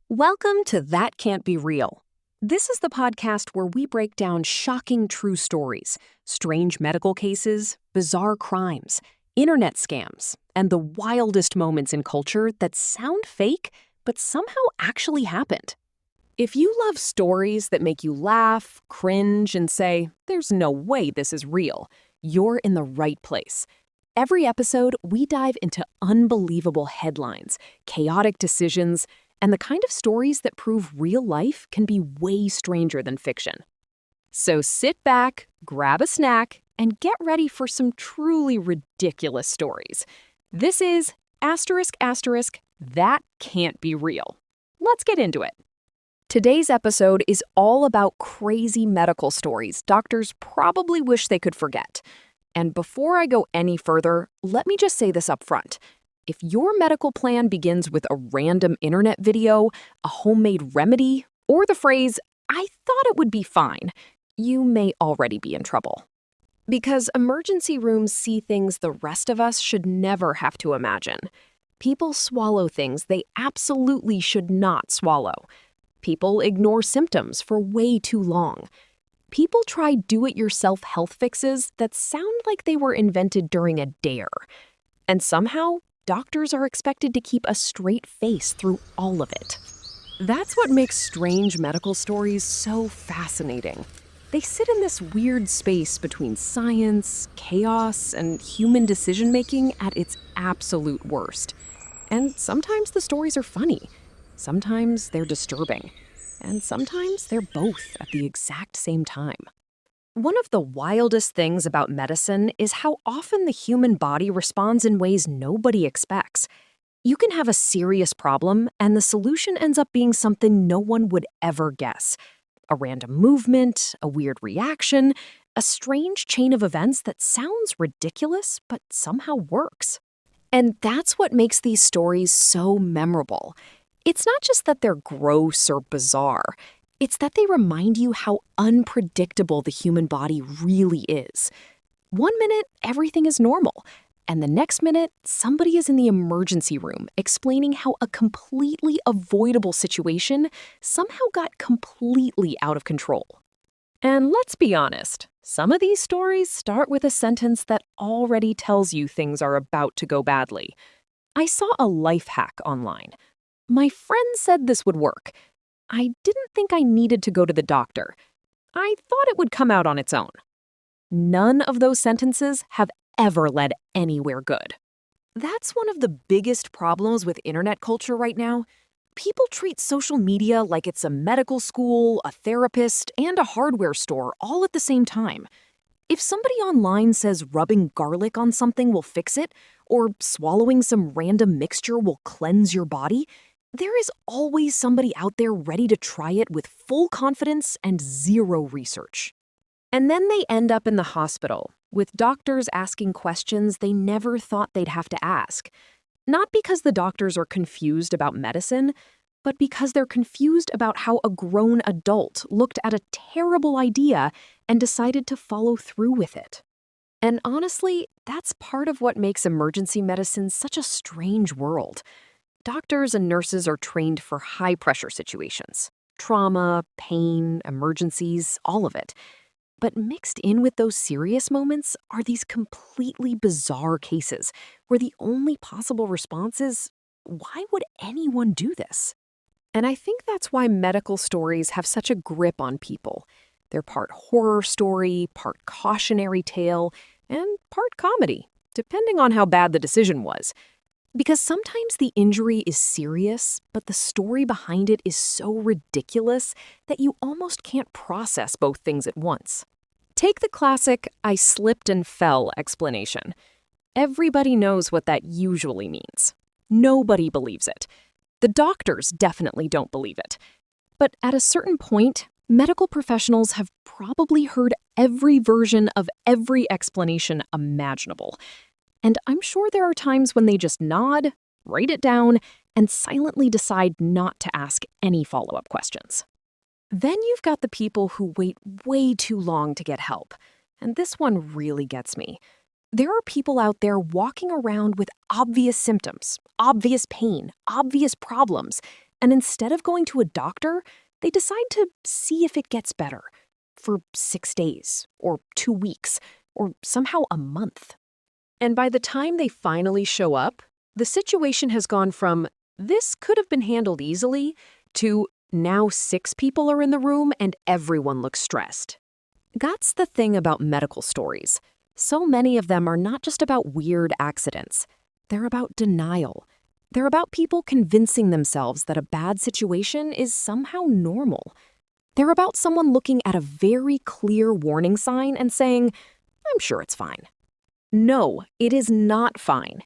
Welcome to That Can't Be Real. This is the podcast where we break down shocking true stories, strange medical cases, bizarre crimes, internet scams, and the wildest moments in culture that sound fake but somehow actually happened. If you love stories that make you laugh, cringe, and say, "There's no way this is real," you're in the right place. Every episode, we dive into unbelievable headlines, chaotic decisions, and the kind of stories that prove real life can be way stranger than fiction. So sit back, grab a snack, and get ready for some truly ridiculous stories. This is That Can't Be Real. Let's get into it. Today's episode is all about crazy medical stories doctors probably wish they could forget. And before I go any further, let me just say this up front. If your medical plan begins with a random internet video, a homemade remedy, or the phrase, "I thought it would be fine," you may already be in trouble. Because emergency rooms see things the rest of us should never have to imagine. People swallow things they absolutely should not swallow. People ignore symptoms for way too long. People try do-it-yourself health fixes that sound like they were invented during a dare. And somehow, doctors are expected to keep a straight face through all of it. That's what makes strange medical stories so fascinating. They sit in this weird space between science, chaos, and human decision-making at its absolute worst. And sometimes the stories are funny. Sometimes they're disturbing. And sometimes they're both at the exact same time. One of the wildest things about medicine is how often the human body responds in ways nobody expects. You can have a serious problem, and the solution ends up being something no one would ever guess. A random movement, a weird reaction, a strange chain of events that sounds ridiculous but somehow works. And that's what makes these stories so memorable. It's not just that they're gross or bizarre. It's that they remind you how unpredictable the human body really is. One minute, everything is normal, and the next minute, somebody is in the emergency room explaining how a completely avoidable situation somehow got completely out of control. And let's be honest, some of these stories start with a sentence that already tells you things are about to go badly. I saw a life hack online. My friend said this would work. I didn't think I needed to go to the doctor. I thought it would come out on its own. None of those sentences have ever led anywhere good. That's one of the biggest problems with internet culture right now. People treat social media like it's a medical school, a therapist, and a hardware store all at the same time. If somebody online says rubbing garlic on something will fix it, or swallowing some random mixture will cleanse your body, there is always somebody out there ready to try it with full confidence and zero research. And then they end up in the hospital, with doctors asking questions they never thought they'd have to ask. Not because the doctors are confused about medicine, but because they're confused about how a grown adult looked at a terrible idea and decided to follow through with it. And honestly, that's part of what makes emergency medicine such a strange world. Doctors and nurses are trained for high-pressure situations. Trauma, pain, emergencies, all of it. But mixed in with those serious moments are these completely bizarre cases where the only possible response is, why would anyone do this? And I think that's why medical stories have such a grip on people. They're part horror story, part cautionary tale, and part comedy, depending on how bad the decision was. Because sometimes the injury is serious, but the story behind it is so ridiculous that you almost can't process both things at once. Take the classic "I slipped and fell" explanation. Everybody knows what that usually means. Nobody believes it. The doctors definitely don't believe it. But at a certain point, medical professionals have probably heard every version of every explanation imaginable. And I'm sure there are times when they just nod, write it down, and silently decide not to ask any follow-up questions. Then you've got the people who wait way too long to get help. And this one really gets me. There are people out there walking around with obvious symptoms, obvious pain, obvious problems, And instead of going to a doctor, they decide to see if it gets better for 6 days or 2 weeks or somehow a month. And by the time they finally show up, the situation has gone from "this could have been handled easily" to now 6 people are in the room and everyone looks stressed. That's the thing about medical stories. So many of them are not just about weird accidents. They're about denial. They're about people convincing themselves that a bad situation is somehow normal. They're about someone looking at a very clear warning sign and saying, "I'm sure it's fine." No, it is not fine.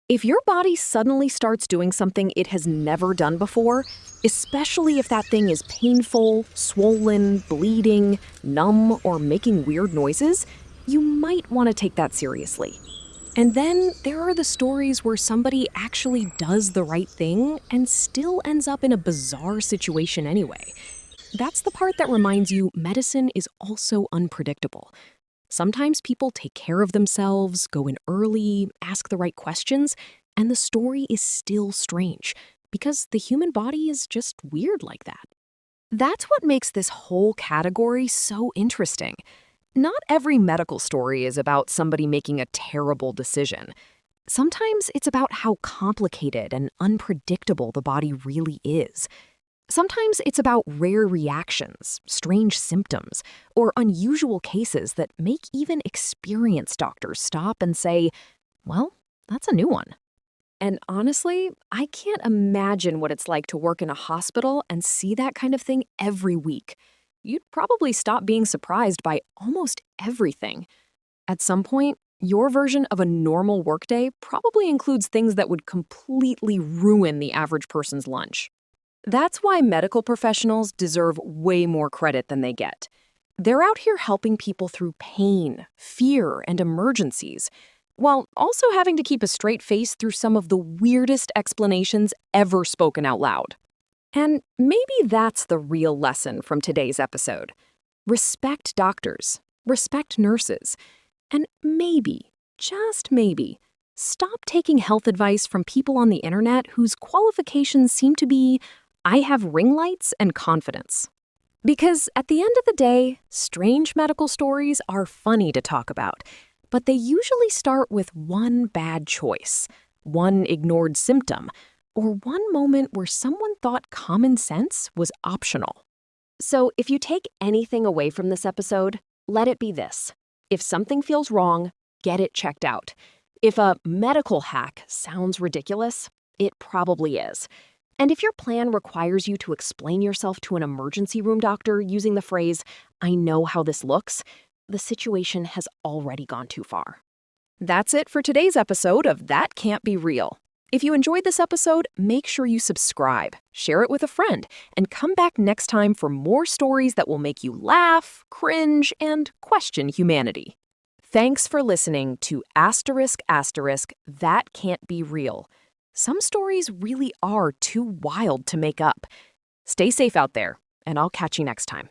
If your body suddenly starts doing something it has never done before, especially if that thing is painful, swollen, bleeding, numb, or making weird noises, you might want to take that seriously. And then there are the stories where somebody actually does the right thing and still ends up in a bizarre situation anyway. That's the part that reminds you medicine is also unpredictable. Sometimes people take care of themselves, go in early, ask the right questions, and the story is still strange because the human body is just weird like that. That's what makes this whole category so interesting. Not every medical story is about somebody making a terrible decision. Sometimes it's about how complicated and unpredictable the body really is. Sometimes it's about rare reactions, strange symptoms, or unusual cases that make even experienced doctors stop and say, "Well, that's a new one." And honestly, I can't imagine what it's like to work in a hospital and see that kind of thing every week. You'd probably stop being surprised by almost everything. At some point, your version of a normal workday probably includes things that would completely ruin the average person's lunch. That's why medical professionals deserve way more credit than they get. They're out here helping people through pain, fear, and emergencies, while also having to keep a straight face through some of the weirdest explanations ever spoken out loud. And maybe that's the real lesson from today's episode. Respect doctors, respect nurses, and maybe, just maybe, stop taking health advice from people on the internet whose qualifications seem to be, "I have ring lights and confidence." Because at the end of the day, strange medical stories are funny to talk about, but they usually start with one bad choice, one ignored symptom, or one moment where someone thought common sense was optional. So if you take anything away from this episode, let it be this. If something feels wrong, get it checked out. If a medical hack sounds ridiculous, it probably is. And if your plan requires you to explain yourself to an emergency room doctor using the phrase, "I know how this looks," the situation has already gone too far. That's it for today's episode of That Can't Be Real. If you enjoyed this episode, make sure you subscribe, share it with a friend, and come back next time for more stories that will make you laugh, cringe, and question humanity. Thanks for listening to ***, That Can't Be Real. Some stories really are too wild to make up. Stay safe out there, and I'll catch you next time.